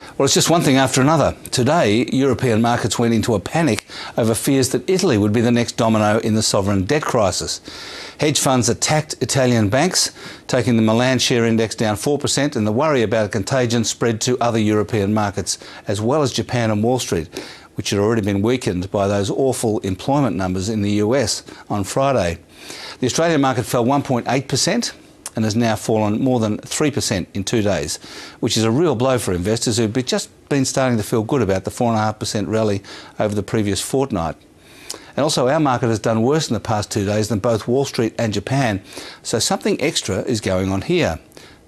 Well, it's just one thing after another. Today, European markets went into a panic over fears that Italy would be the next domino in the sovereign debt crisis. Hedge funds attacked Italian banks, taking the Milan share index down 4%, and the worry about a contagion spread to other European markets, as well as Japan and Wall Street, which had already been weakened by those awful employment numbers in the US on Friday. The Australian market fell 1.8%. and has now fallen more than 3% in 2 days, which is a real blow for investors who've just been starting to feel good about the 4.5% rally over the previous fortnight. And also our market has done worse in the past 2 days than both Wall Street and Japan, so something extra is going on here.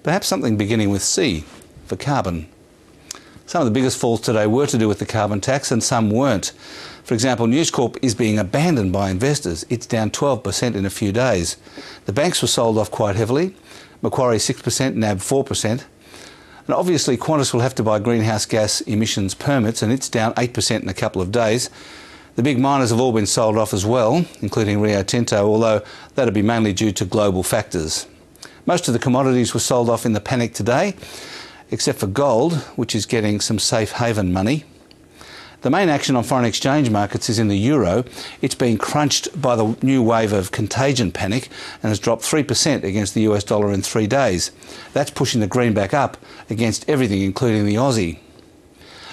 Perhaps something beginning with C, for carbon. Some of the biggest falls today were to do with the carbon tax and some weren't. For example, News Corp is being abandoned by investors. It's down 12% in a few days. The banks were sold off quite heavily. Macquarie 6%, NAB 4%. And obviously Qantas will have to buy greenhouse gas emissions permits, and it's down 8% in a couple of days. The big miners have all been sold off as well, including Rio Tinto, although that'll be mainly due to global factors. Most of the commodities were sold off in the panic today, except for gold, which is getting some safe haven money. The main action on foreign exchange markets is in the euro. It's been crunched by the new wave of contagion panic and has dropped 3% against the US dollar in 3 days. That's pushing the greenback up against everything, including the Aussie.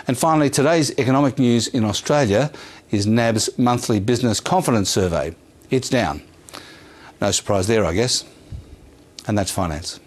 And finally, today's economic news in Australia is NAB's monthly business confidence survey. It's down. No surprise there, I guess. And that's finance.